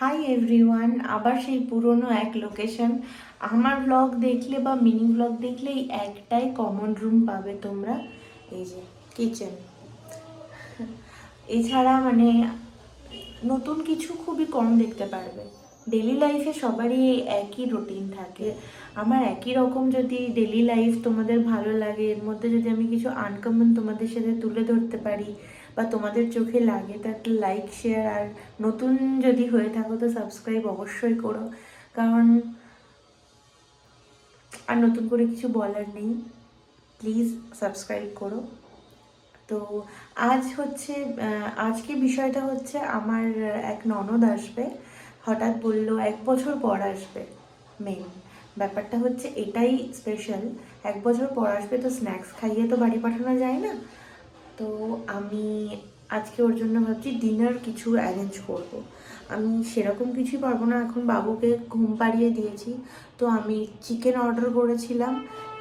Hi everyone, আবার সেই পুরনো এক লোকেশন। আমার ব্লগ দেখলে বা মিনি ব্লগ দেখলে এই একটাই কমন রুম পাবে তোমরা, এই যে কিচেন। এছাড়া নতুন কিছু খুবই কম দেখতে পারবে। ডেলি লাইফে সবারই একই রুটিন থাকে। আমার একই রকম যদি ডেলি লাইফ তোমাদের ভালো লাগে, এর মধ্যে যদি আমি কিছু আনকমন তোমাদের সাথে তুলে ধরতে পারি বা তোমাদের চোখে লাগে, তা একটা লাইক, শেয়ার, আর নতুন যদি হয়ে থাকো তো সাবস্ক্রাইব অবশ্যই করো। কারণ আর নতুন করে কিছু বলার নেই, প্লিজ সাবস্ক্রাইব করো। তো আজকে বিষয়টা হচ্ছে আমার এক ননদ আসবে, হঠাৎ বললো 1 বছর পর আসবে। মেন ব্যাপারটা হচ্ছে এটাই স্পেশাল, 1 বছর পর আসবে তো স্ন্যাক্স খাইয়ে তো বাড়ি পাঠানো যায় না। তো আমি আজকে ওর জন্য ভাবছি ডিনার কিছু অ্যারেঞ্জ করব। আমি সেরকম কিছুই পারবো না, এখন বাবুকে ঘুম পাড়িয়ে দিয়েছি। তো আমি চিকেন অর্ডার করেছিলাম,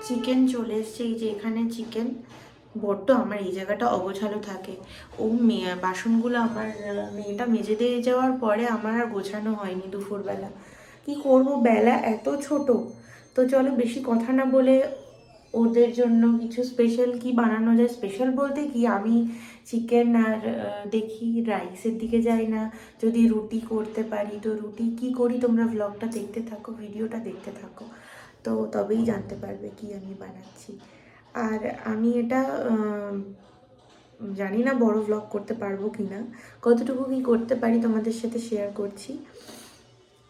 চিকেন চলে এসছে। এই যে এখানে চিকেন। বড্ড আমার এই জায়গাটা অগোছালো থাকে। বাসনগুলো আমার মেয়েটা মেজে দিয়ে যাওয়ার পরে আমার আর গোছানো হয়নি দুপুরবেলা। কি করব, বেলা এত ছোট। তো চলো বেশি কথা না বলে ওদের জন্য কিছু স্পেশাল কি বানানো যায়। স্পেশাল বলতে কি, আমি চিকেন আর দেখি রাইসের দিকে যাই না। যদি রুটি করতে পারি তো রুটি কি করি, তোমরা ব্লগটা দেখতে থাকো, ভিডিওটা দেখতে থাকো, তো তবেই জানতে পারবে কি আমি বানাচ্ছি। আর আমি এটা জানি না বড় ব্লগ করতে পারবো কি না, কতটুকু কি করতে পারি তোমাদের সাথে শেয়ার করছি।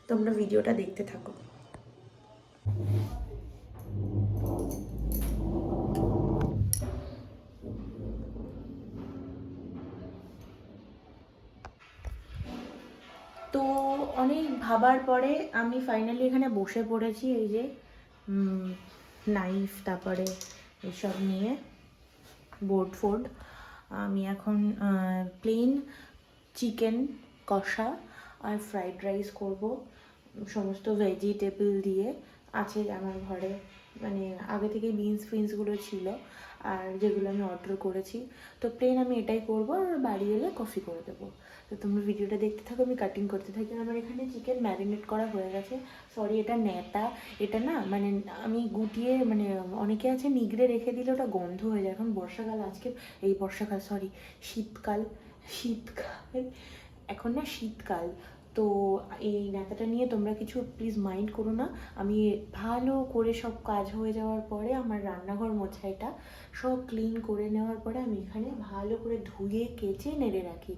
তোমরা ভিডিওটা দেখতে থাকো। তো অনেক ভাবার পরে আমি ফাইনালি এখানে বসে পড়েছি। এই যে নাইফ, তারপরে এসব নিয়ে বোর্ড ফোর্ড। আমি এখন প্লেন চিকেন কষা আর ফ্রাইড রাইস করব, সমস্ত ভেজিটেবল দিয়ে। আছে আমার ঘরে, আগে থেকে বিনসগুলো ছিল আর যেগুলো আমি অর্ডার করেছি। তো প্লেন আমি এটাই করবো, আর বাড়ি এলে কফি করে দেবো। তো তোমরা ভিডিওটা দেখতে থাকো, আমি কাটিং করতে থাকি। আমার এখানে চিকেন ম্যারিনেট করা হয়ে গেছে। সরি, এটা ন্যাতা, এটা না আমি গুটিয়ে অনেকে আছে নিগড়ে রেখে দিলে ওটা গন্ধ হয়ে যায়। এখন বর্ষাকাল, শীতকাল, এখন না শীতকাল। তো এই ন্যাতাটা নিয়ে তোমরা কিছু প্লিজ মাইন্ড করো না। আমি ভালো করে সব কাজ হয়ে যাওয়ার পরে, আমার রান্নাঘর মোছা এটা সব ক্লিন করে নেওয়ার পরে আমি এখানে ভালো করে ধুয়ে কেচে নেড়ে রাখি।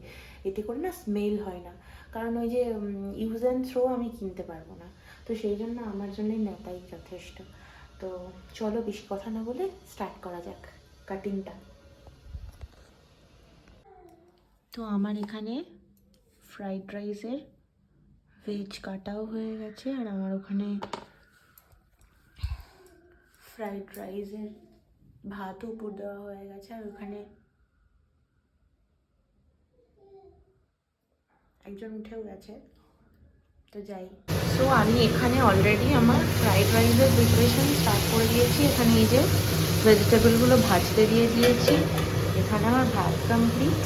এতে করে না স্মেল হয় না, কারণ ওই যে ইউজ অ্যান্ড থ্রো আমি কিনতে পারবো না। তো সেই জন্য আমার জন্যই ন্যাতাই যথেষ্ট। তো চলো বেশি কথা না বলে স্টার্ট করা যাক কাটিংটা। তো আমার এখানে ফ্রাইড রাইসের ভেজ কাটাও হয়ে গেছে, আর আমার ওখানে ফ্রাইড রাইসের ভাতও উপর দেওয়া হয়ে গেছে, আর ওখানে একজন উঠেও গেছে। তো যাই। সো আমি এখানে অলরেডি আমার ফ্রাইড রাইসের প্রিপারেশন স্টার্ট করে দিয়েছি। এখানে এই যে ভেজিটেবলগুলো ভাজতে দিয়ে দিয়েছি। এখানে আমার ভাত কমপ্লিট,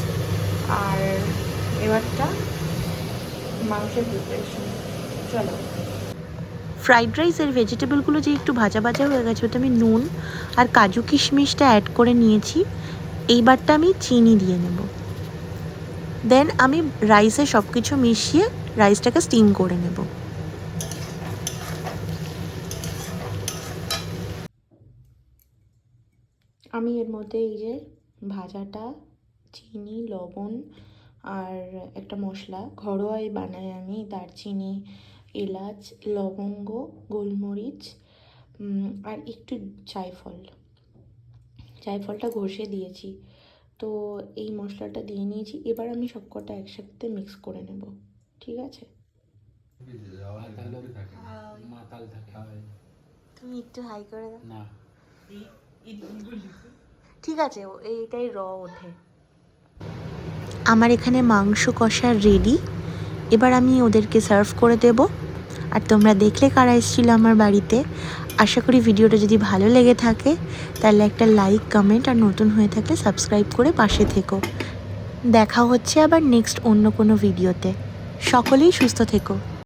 আর এবারটা মাংসের প্রিপারেশন। চলো। ফ্রাইড রাইসের ভেজিটেবলগুলো যে একটু ভাজা ভাজা হয়ে গেছে, ওতে আমি নুন আর কাজু কিশমিশটা অ্যাড করে নিয়েছি। এইবারটা আমি চিনি দিয়ে নেব। দেন আমি রাইসে সব কিছু মিশিয়ে রাইসটাকে স্টিম করে নেব। আমি এর মধ্যে এই যে ভাজাটা, চিনি, লবণ আর একটা মশলা ঘরোয়াই বানাই আমি, দারচিনি, এলাচ, লবঙ্গ, গোলমরিচ আর একটু জায়ফলটা ঘষে দিয়েছি। তো এই মশলাটা দিয়ে নিয়েছি। এবার আমি সবকটা একসাথে মিক্স করে নেব, ঠিক আছে? তুমি একটু হাই করে দাও না। ঠিক আছে, এইটাই ওঠে। আমার এখানে মাংস কষা রেডি। এবার আমি ওদেরকে সার্ভ করে দেব। আর তোমরা দেখলে কারা এসেছিলো আমার বাড়িতে। আশা করি ভিডিওটা যদি ভালো লেগে থাকে তাহলে একটা লাইক, কমেন্ট, আর নতুন হয়ে থাকলে সাবস্ক্রাইব করে পাশে থেকো। দেখা হচ্ছে আবার নেক্সট অন্য কোনো ভিডিওতে। সকলেই সুস্থ থেকো।